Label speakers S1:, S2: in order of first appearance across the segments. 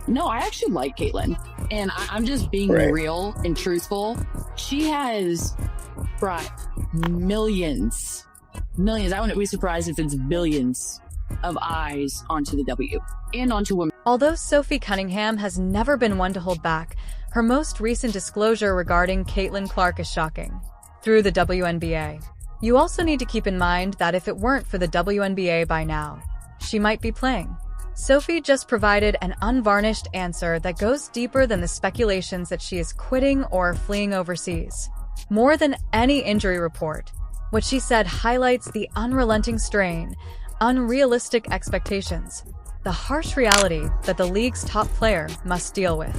S1: No, I actually like Caitlin, and I'm just being
S2: Right.
S1: real and truthful. She has brought millions. I wouldn't be surprised if it's billions of eyes onto the W and onto women.
S3: Although Sophie Cunningham has never been one to hold back, her most recent disclosure regarding Caitlin Clark is shocking. Through the WNBA. You also need to keep in mind that if it weren't for the WNBA by now, she might be playing. Sophie just provided an unvarnished answer that goes deeper than the speculations that she is quitting or fleeing overseas. More than any injury report, what she said highlights the unrelenting strain, unrealistic expectations, the harsh reality that the league's top player must deal with.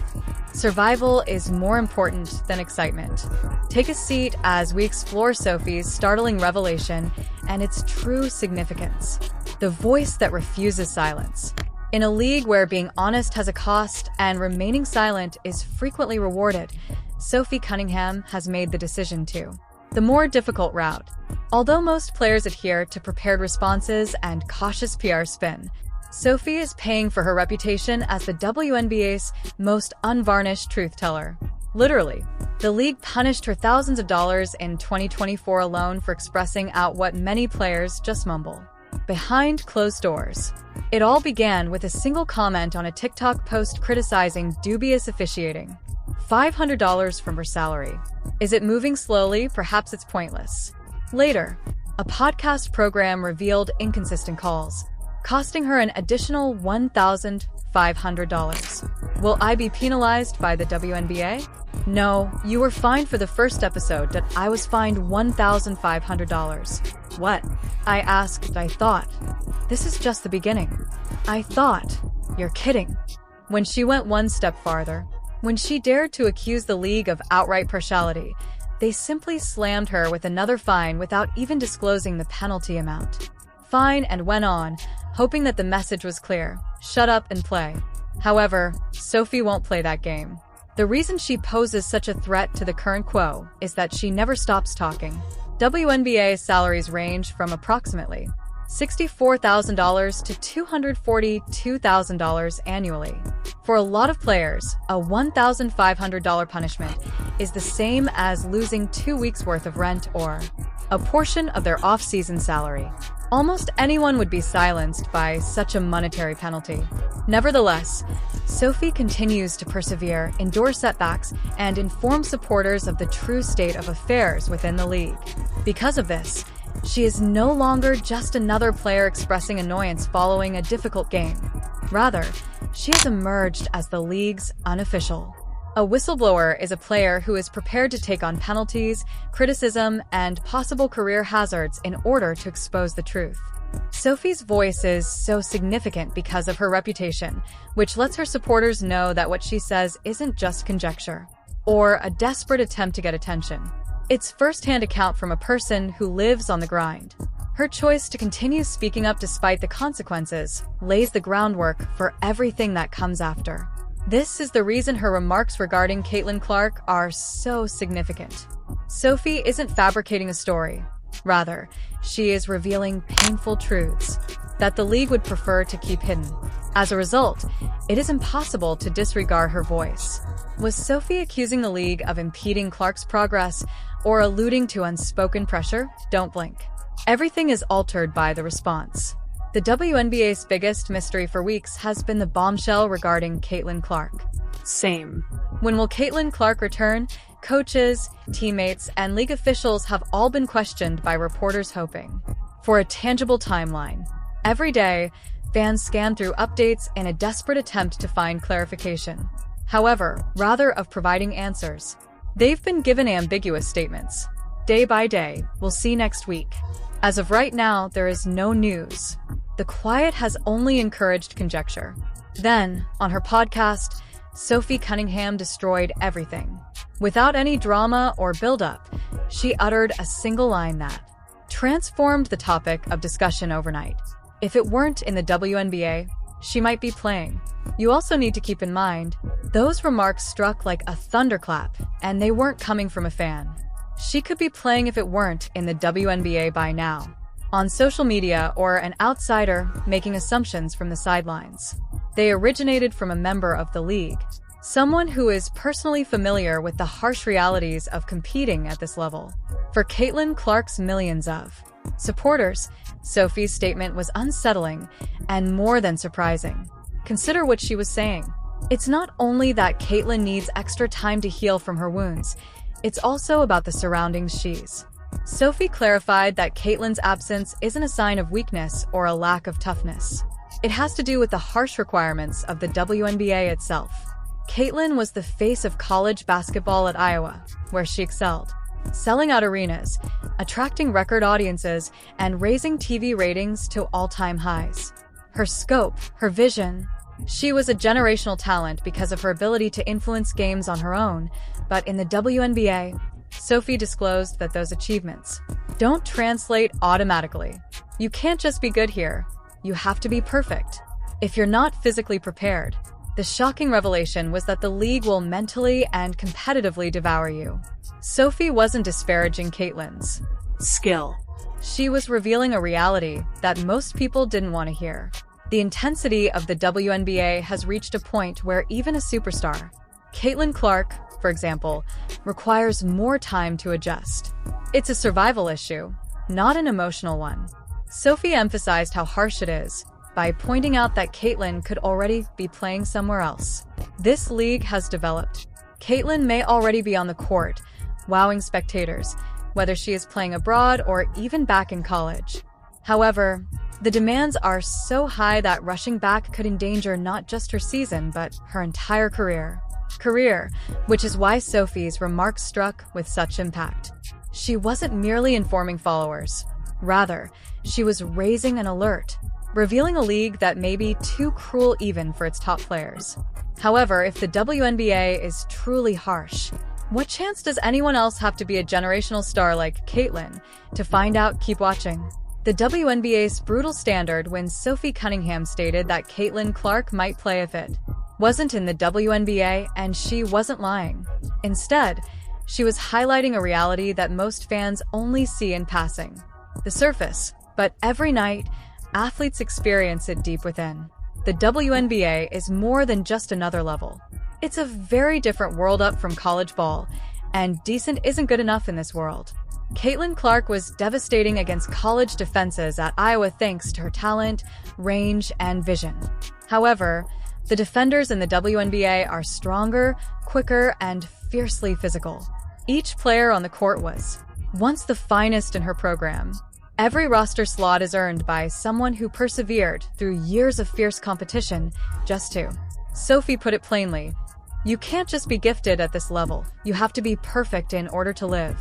S3: Survival is more important than excitement. Take a seat as we explore Sophie's startling revelation and its true significance. The voice that refuses silence. In a league where being honest has a cost and remaining silent is frequently rewarded, Sophie Cunningham has made the decision to the more difficult route. Although most players adhere to prepared responses and cautious PR spin, Sophie is paying for her reputation as the WNBA's most unvarnished truth teller. Literally, the league punished her thousands of dollars in 2024 alone for expressing out what many players just mumble behind closed doors. It all began with a single comment on a TikTok post criticizing dubious officiating. $500 from her salary. Is it moving slowly? Perhaps it's pointless. Later, a podcast program revealed inconsistent calls, costing her an additional $1,500. Will I be penalized by the WNBA? No, you were fined for the first episode that I was fined $1,500. What? I asked. I thought. This is just the beginning. I thought. You're kidding. When she went one step farther, when she dared to accuse the league of outright partiality, they simply slammed her with another fine without even disclosing the penalty amount. Fine, and went on, hoping that the message was clear. Shut up and play. However, Sophie won't play that game. The reason she poses such a threat to the current quo is that she never stops talking. WNBA salaries range from approximately $64,000 to $242,000 annually. For a lot of players, a $1,500 punishment is the same as losing 2 weeks' worth of rent or a portion of their off-season salary. Almost anyone would be silenced by such a monetary penalty. Nevertheless, Sophie continues to persevere, endure setbacks, and inform supporters of the true state of affairs within the league. Because of this, she is no longer just another player expressing annoyance following a difficult game. Rather, she has emerged as the league's unofficial. A whistleblower is a player who is prepared to take on penalties, criticism, and possible career hazards in order to expose the truth. Sophie's voice is so significant because of her reputation, which lets her supporters know that what she says isn't just conjecture or a desperate attempt to get attention. It's first-hand account from a person who lives on the grind. Her choice to continue speaking up despite the consequences lays the groundwork for everything that comes after. This is the reason her remarks regarding Caitlin Clark are so significant. Sophie isn't fabricating a story. Rather, she is revealing painful truths that the league would prefer to keep hidden. As a result, it is impossible to disregard her voice. Was Sophie accusing the league of impeding Clark's progress or alluding to unspoken pressure? Don't blink. Everything is altered by the response. The WNBA's biggest mystery for weeks has been the bombshell regarding Caitlin Clark.
S1: Same.
S3: When will Caitlin Clark return? Coaches, teammates, and league officials have all been questioned by reporters hoping for a tangible timeline. Every day, fans scan through updates in a desperate attempt to find clarification. However, rather of providing answers, they've been given ambiguous statements. Day by day, we'll see next week. As of right now, there is no news. The quiet has only encouraged conjecture. Then, on her podcast, Sophie Cunningham destroyed everything. Without any drama or build-up, she uttered a single line that transformed the topic of discussion overnight. If it weren't in the WNBA, she might be playing. You also need to keep in mind, those remarks struck like a thunderclap, and they weren't coming from a fan. She could be playing if it weren't in the WNBA by now, on social media or an outsider making assumptions from the sidelines. They originated from a member of the league, someone who is personally familiar with the harsh realities of competing at this level. For Caitlin Clark's millions of supporters, Sophie's statement was unsettling and more than surprising. Consider what she was saying. It's not only that Caitlin needs extra time to heal from her wounds, it's also about the surroundings she's. Sophie clarified that Caitlin's absence isn't a sign of weakness or a lack of toughness. It has to do with the harsh requirements of the WNBA itself. Caitlin was the face of college basketball at Iowa, where she excelled, selling out arenas, attracting record audiences, and raising TV ratings to all-time highs. Her scope, her vision. She was a generational talent because of her ability to influence games on her own, but in the WNBA, Sophie disclosed that those achievements don't translate automatically. You can't just be good here. You have to be perfect. If you're not physically prepared, the shocking revelation was that the league will mentally and competitively devour you. Sophie wasn't disparaging Caitlin's
S1: skill.
S3: She was revealing a reality that most people didn't want to hear. The intensity of the WNBA has reached a point where even a superstar, Caitlin Clark, for example, requires more time to adjust. It's a survival issue, not an emotional one. Sophie emphasized how harsh it is by pointing out that Caitlin could already be playing somewhere else. This league has developed. Caitlin may already be on the court, wowing spectators, whether she is playing abroad or even back in college. However, the demands are so high that rushing back could endanger not just her season, but her entire career, which is why Sophie's remarks struck with such impact. She wasn't merely informing followers. Rather, she was raising an alert, revealing a league that may be too cruel even for its top players. However, if the WNBA is truly harsh, what chance does anyone else have to be a generational star like Caitlin? To find out, keep watching. The WNBA's brutal standard when Sophie Cunningham stated that Caitlin Clark might play if it wasn't in the WNBA, and she wasn't lying. Instead, she was highlighting a reality that most fans only see in passing. The surface. But every night, athletes experience it deep within. The WNBA is more than just another level. It's a very different world up from college ball, and decent isn't good enough in this world. Caitlin Clark was devastating against college defenses at Iowa thanks to her talent, range, and vision. However, the defenders in the WNBA are stronger, quicker, and fiercely physical. Each player on the court was once the finest in her program. Every roster slot is earned by someone who persevered through years of fierce competition just to. Sophie put it plainly, you can't just be gifted at this level, you have to be perfect in order to live.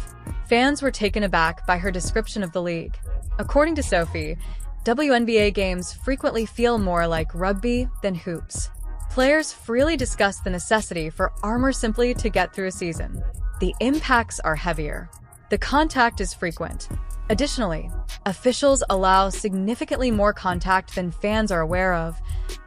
S3: Fans were taken aback by her description of the league. According to Sophie, WNBA games frequently feel more like rugby than hoops. Players freely discuss the necessity for armor simply to get through a season. The impacts are heavier. The contact is frequent. Additionally, officials allow significantly more contact than fans are aware of,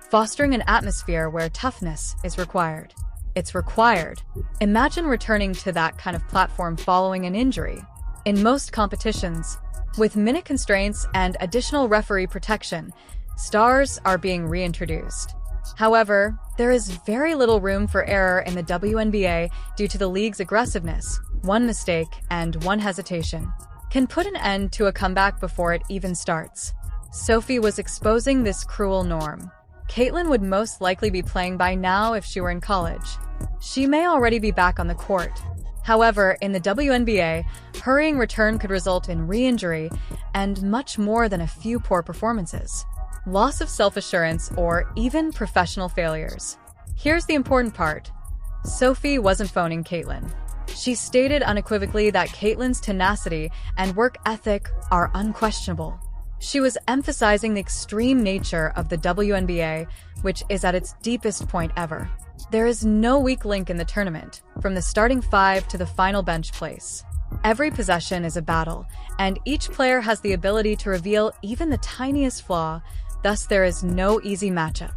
S3: fostering an atmosphere where toughness is required. It's required. Imagine returning to that kind of platform following an injury. In most competitions, with minute constraints and additional referee protection, stars are being reintroduced. However, there is very little room for error in the WNBA due to the league's aggressiveness. One mistake and one hesitation can put an end to a comeback before it even starts. Sophie was exposing this cruel norm. Caitlin would most likely be playing by now if she were in college. She may already be back on the court. However, in the WNBA, hurrying return could result in re-injury and much more than a few poor performances, loss of self-assurance, or even professional failures. Here's the important part. Sophie wasn't phoning Caitlin. She stated unequivocally that Caitlin's tenacity and work ethic are unquestionable. She was emphasizing the extreme nature of the WNBA, which is at its deepest point ever. There is no weak link in the tournament, from the starting five to the final bench place. Every possession is a battle, and each player has the ability to reveal even the tiniest flaw, thus there is no easy matchup.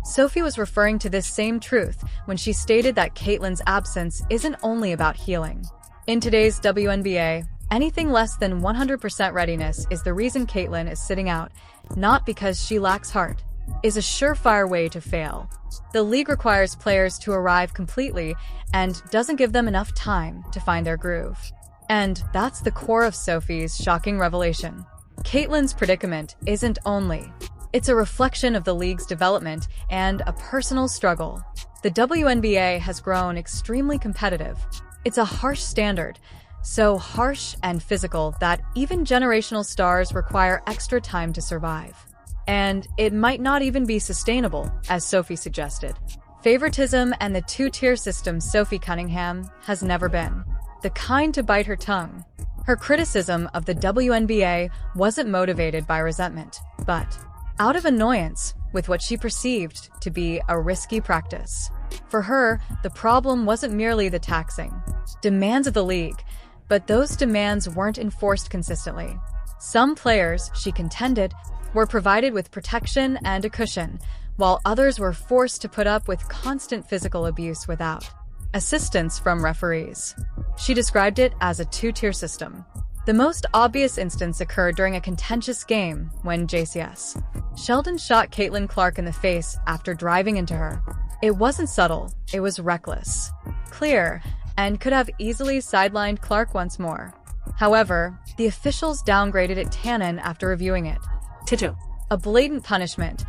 S3: Sophie was referring to this same truth when she stated that Caitlin's absence isn't only about healing. In today's WNBA, anything less than 100% readiness is the reason Caitlin is sitting out, not because she lacks heart, is a surefire way to fail. The league requires players to arrive completely and doesn't give them enough time to find their groove. And that's the core of Sophie's shocking revelation. Caitlyn's predicament isn't only. It's a reflection of the league's development and a personal struggle. The WNBA has grown extremely competitive. It's a harsh standard, so harsh and physical that even generational stars require extra time to survive. And it might not even be sustainable, as Sophie suggested. Favoritism and the two-tier system Sophie Cunningham has never been the kind to bite her tongue. Her criticism of the WNBA wasn't motivated by resentment, but out of annoyance with what she perceived to be a risky practice. For her, the problem wasn't merely the taxing demands of the league, but those demands weren't enforced consistently. Some players, she contended, were provided with protection and a cushion, while others were forced to put up with constant physical abuse without assistance from referees. She described it as a two-tier system. The most obvious instance occurred during a contentious game when JCS Sheldon shot Caitlin Clark in the face after driving into her. It wasn't subtle, it was reckless, clear, and could have easily sidelined Clark once more. However, the officials downgraded it Tannen after reviewing it.
S1: Tito.
S3: A blatant punishment,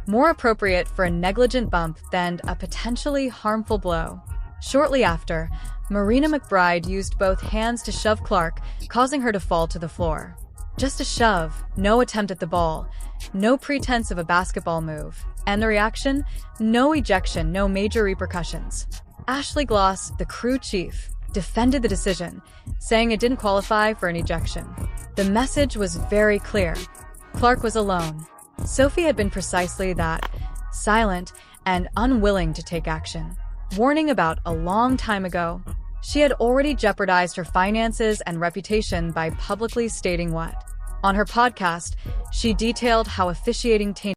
S3: more appropriate for a negligent bump than a potentially harmful blow. Shortly after, Marina McBride used both hands to shove Clark, causing her to fall to the floor. Just a shove, no attempt at the ball, no pretense of a basketball move. And the reaction? No ejection, no major repercussions. Ashley Gloss, the crew chief, defended the decision, saying it didn't qualify for an ejection. The message was very clear. Clark was alone. Sophie had been precisely that, silent and unwilling to take action. Warning about a long time ago. She had already jeopardized her finances and reputation by publicly stating what. On her podcast, she detailed how officiating tainted